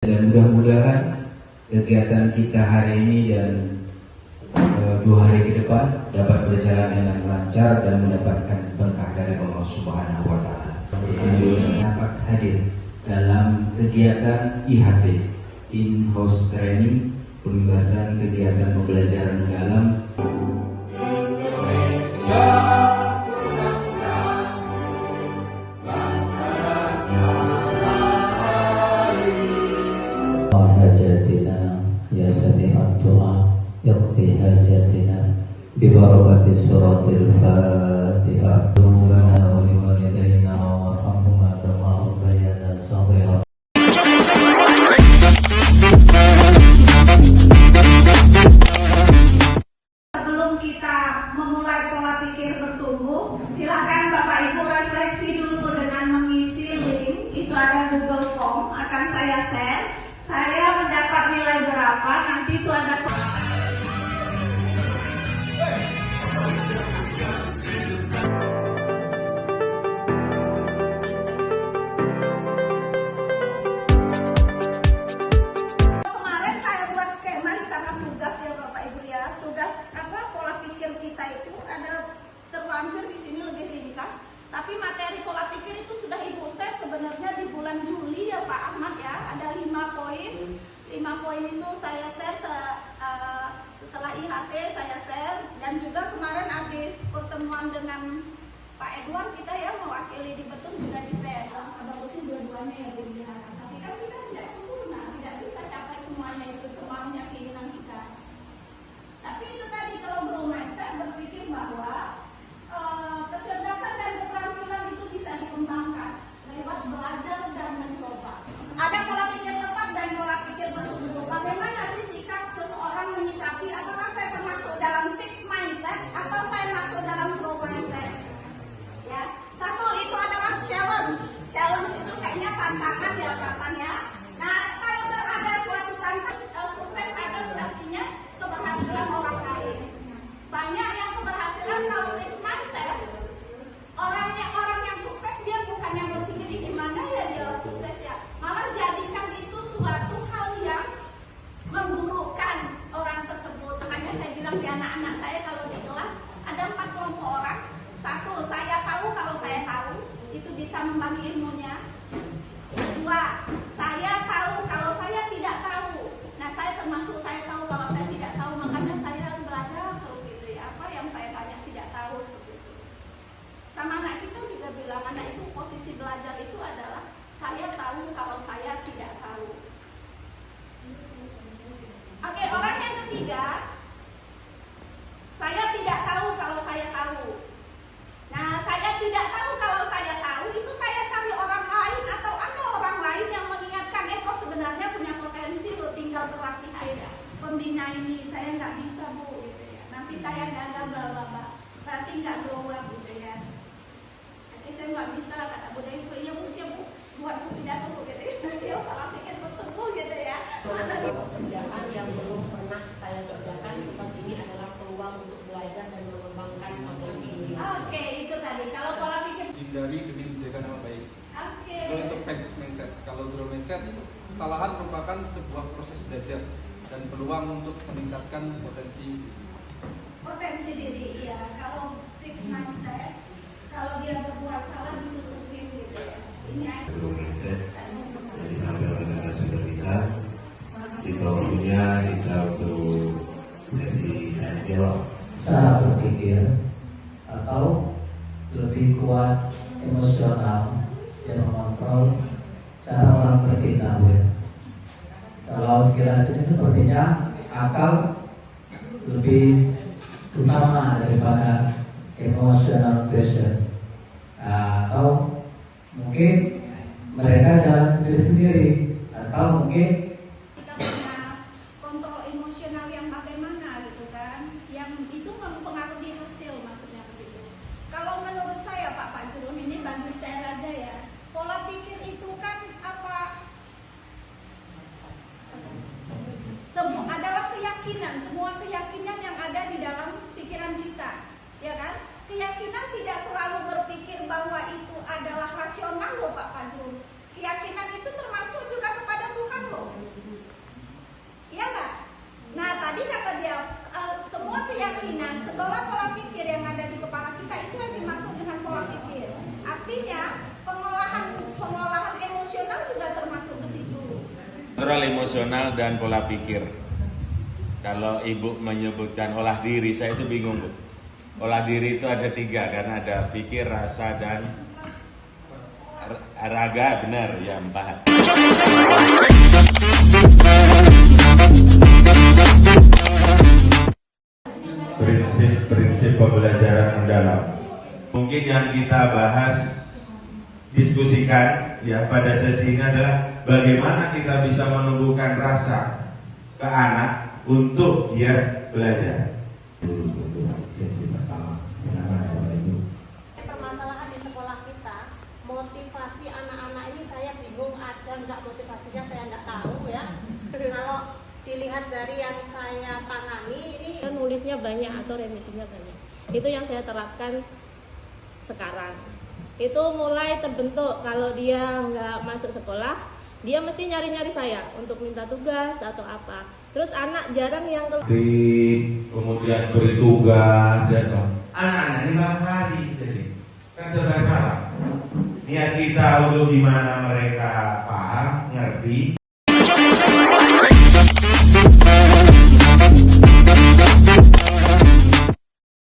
Dan mudah-mudahan kegiatan kita hari ini dan 2 hari ke depan dapat berjalan dengan lancar dan mendapatkan berkah dari Allah Subhanahu wa Ta'ala. Yang dapat hadir dalam kegiatan IHT, In-House Training, pembebasan kegiatan pembelajaran mendalam Indonesia. Ya sami'ad du'a yaqdi hajatina bi barakati suratil Fatihah. Lana wa li walidayna warhamhuma kama rabbayana shaghira. Sebelum kita memulai pola pikir bertumbuh, silakan Bapak Ibu refleksi dulu dengan mengisi link. Itu ada Google Form, akan saya share. Saya mendapat nilai berapa, nanti itu ada kemarin saya buat skema karena tugas ya Bapak Ibu ya. Tugas pola pikir kita itu ada terlampir di sini lebih ringkas. Tapi materi pola pikir itu sudah Ibu share sebenarnya di bulan Juli ya Pak Ahmad ya. Ada 5 poin. 5 poin itu saya share setelah IHT saya share. Dan juga kemarin habis pertemuan dengan Pak Edward kita ya mewakili di Betung juga di share. Bagusnya dua-duanya ya Bu ya. Tapi kan kita tidak sempurna, tidak bisa capai semuanya itu semaunya keinginan kita. Tapi itu tadi kalau growth mindset berpikir bahwa kecerdasan dan keterampilan itu bisa dikembangkan lewat belajar dan mencoba. Ada pola pikir tetap dan pola pikir bertumbuh. Bagaimana sih sikap seseorang menyikapi? Apakah saya termasuk dalam fixed mindset atau saya masuk dalam growth mindset? Ya, satu itu adalah challenge. Challenge itu kayaknya tantangan ya rasanya. Nah, kalau ada suatu tantangan, sukses others artinya keberhasilan orang lain. Banyak yang keberhasilan kalau fixed mindset. Orang yang sukses dia bukannya berpikir gimana ya dia sukses ya, malah jadikan itu suatu hal yang memburukkan orang tersebut. Makanya saya bilang di anak-anak saya kalau di kelas ada 4 kelompok orang. 1, saya tahu kalau saya tahu, itu bisa membagi ilmunya. 2, saya tahu kalau saya tidak tahu. Nah, saya termasuk saya tahu kalau saya tidak tahu, makanya saya belajar terus itu ya. Apa yang saya tanya tidak tahu seperti itu. Sama anak kita juga bilang, anak itu posisi belajar itu adalah saya tahu kalau saya tidak tahu. Oke, orang yang ketiga, saya tidak tahu kalau saya tahu. Nah, saya tidak tahu kalau saya tahu, itu saya cari orang lain atau ada orang lain yang mengingatkan, kok sebenarnya punya potensi lo, tinggal berlatih aja. Pembina ini saya nggak bisa Bu, gitu ya. Nanti saya gagal bla-bla-bla. Berarti nggak doang gitu ya. Nanti saya nggak bisa, kata Bu Dewi, so iya Bu, siap Bu, buat Bu pidato Bu gitu ya. Dia pola pikir bertumbuh gitu ya. Pekerjaan yang belum pernah saya kerjakan seperti ini adalah peluang untuk belajar dan mengembangkan potensi diri. Oke, itu tadi. Kalau pola pikir hindari demi menjaga nama baik. Oke. Itu untuk fixed mindset. Kalau growth mindset, kesalahan merupakan sebuah proses belajar dan peluang untuk meningkatkan potensi diri. Ya, kalau fixed mindset, kalau dia berbuat salah ditutupin gitu ya. Ini growth mindset yang disampaikan oleh narasumber kita punya kita untuk sesi tanya jawab. Cara berpikir atau lebih kuat emosional dan mengontrol cara orang bertindak. Kalau sekilas ini sepertinya akal lebih utama daripada emosional person, atau mungkin mereka jalan sendiri-sendiri, atau mungkin kita punya kontrol emosional yang bagaimana gitu kan, yang itu mempengaruhi hasil, maksudnya begitu. Kalau menurut saya Pak Jurum, ini bagi saya aja ya, pola pikir itu kan adalah keyakinan, semua keyakinan yang ada di dalam pikiran kita, ya kan? Keyakinan tidak selalu berpikir bahwa itu adalah rasional loh Pak Fajrul. Keyakinan itu termasuk juga kepada Tuhan loh. Kontrol emosional dan pola pikir. Kalau ibu menyebutkan olah diri, saya itu bingung, Bu. Olah diri itu ada 3, karena ada pikir, rasa, dan raga. Benar, ya 4. Prinsip pembelajaran mendalam. Mungkin yang kita bahas, diskusikan ya pada sesi ini adalah bagaimana kita bisa menumbuhkan rasa ke anak untuk dia belajar. Sesi pertama, silakan Bapak Ibu. Permasalahan di sekolah kita, motivasi anak-anak ini saya bingung, ada nggak motivasinya saya nggak tahu ya. Kalau dilihat dari yang saya tangani ini nulisnya banyak atau remisinya banyak. Itu yang saya terapkan sekarang. Itu mulai terbentuk kalau dia nggak masuk sekolah, dia mesti nyari-nyari saya untuk minta tugas atau apa. Terus anak jarang yang kemudian beri tugas dan anak-anak ini barangkali jadi kan serba salah. Niat kita untuk gimana mereka paham, ngerti.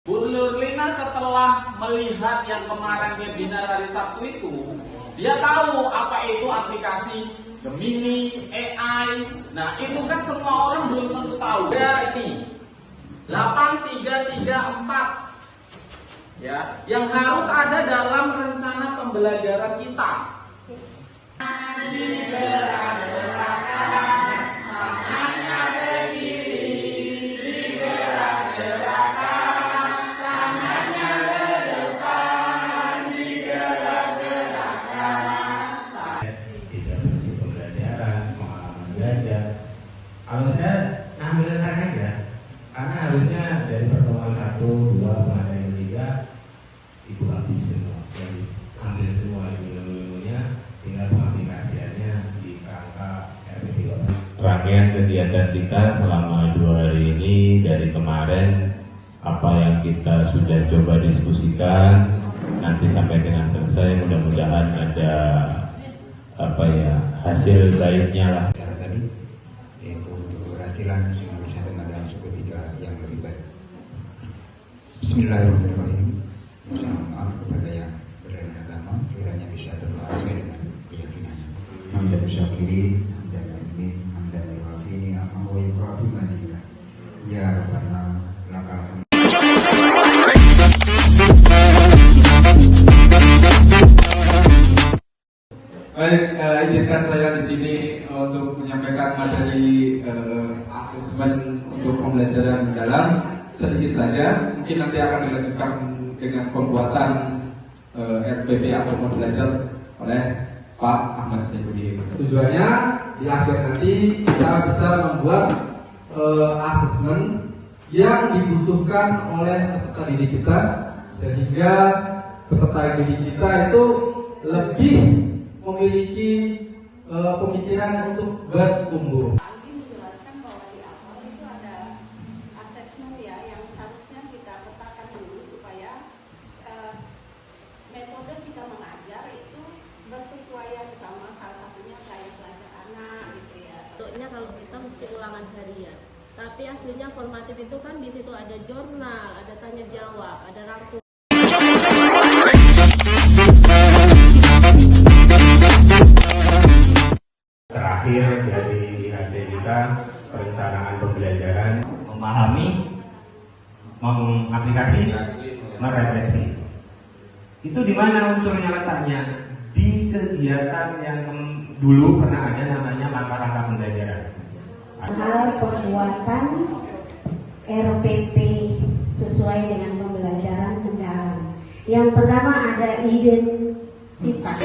Bu Nurlina setelah melihat yang kemarin webinar hari Sabtu itu, dia tahu apa itu aplikasi Gemini, AI. Nah itu kan semua orang belum tentu tahu. Ya ini 8334 ya, yang harus ada dalam rencana pembelajaran kita. Harusnya ngambil rekan aja, karena harusnya dari pertemuan 1, 2, pengadaan 3 ibu habis semua, jadi ambil semua ilmu-ilmunya, tinggal pengaplikasiannya di kerangka RPP. Rangkaian kegiatan kita selama 2 hari ini dari kemarin, apa yang kita sudah coba diskusikan, nanti sampai dengan selesai mudah-mudahan ada hasil baiknya lah. Sehingga bisa tenaga suku 3 yang lebih baik. Bismillahirrahmanirrahim. Mohon maaf kepada yang berbeda agama, kiranya bisa berdoa dengan keyakinan. Hamdan syakiri, hamdan amin, hamdan wafini, amma wa yukrafi mazila. Ya Rabbana lakal hamd. Baik, izinkan saya di sini untuk menyampaikan materi asesmen untuk pembelajaran mendalam sedikit saja. Mungkin nanti akan dilanjutkan dengan pembuatan RPP atau belajar oleh Pak Ahmad Syaibudin. Tujuannya di akhir nanti kita bisa membuat asesmen yang dibutuhkan oleh peserta didik kita, sehingga peserta didik kita itu lebih memiliki pemikiran untuk bertumbuh. Aldi menjelaskan bahwa di awal itu ada asesmen ya yang seharusnya kita petakan dulu supaya metode kita mengajar itu bersesuaian sama salah satunya gaya belajar anak gitu ya. bentuknya kalau kita mesti ulangan harian. Tapi aslinya formatif itu kan di situ ada jurnal, ada tanya jawab, ada rangkuman. Terakhir dari IHT kita, perencanaan pembelajaran, memahami, mengaplikasi, merefleksi. Itu di mana unsurnya letaknya? Di kegiatan yang dulu pernah ada namanya langkah-langkah pembelajaran. Hal pembuatan RPP sesuai dengan pembelajaran mendalam. Yang pertama ada identitas.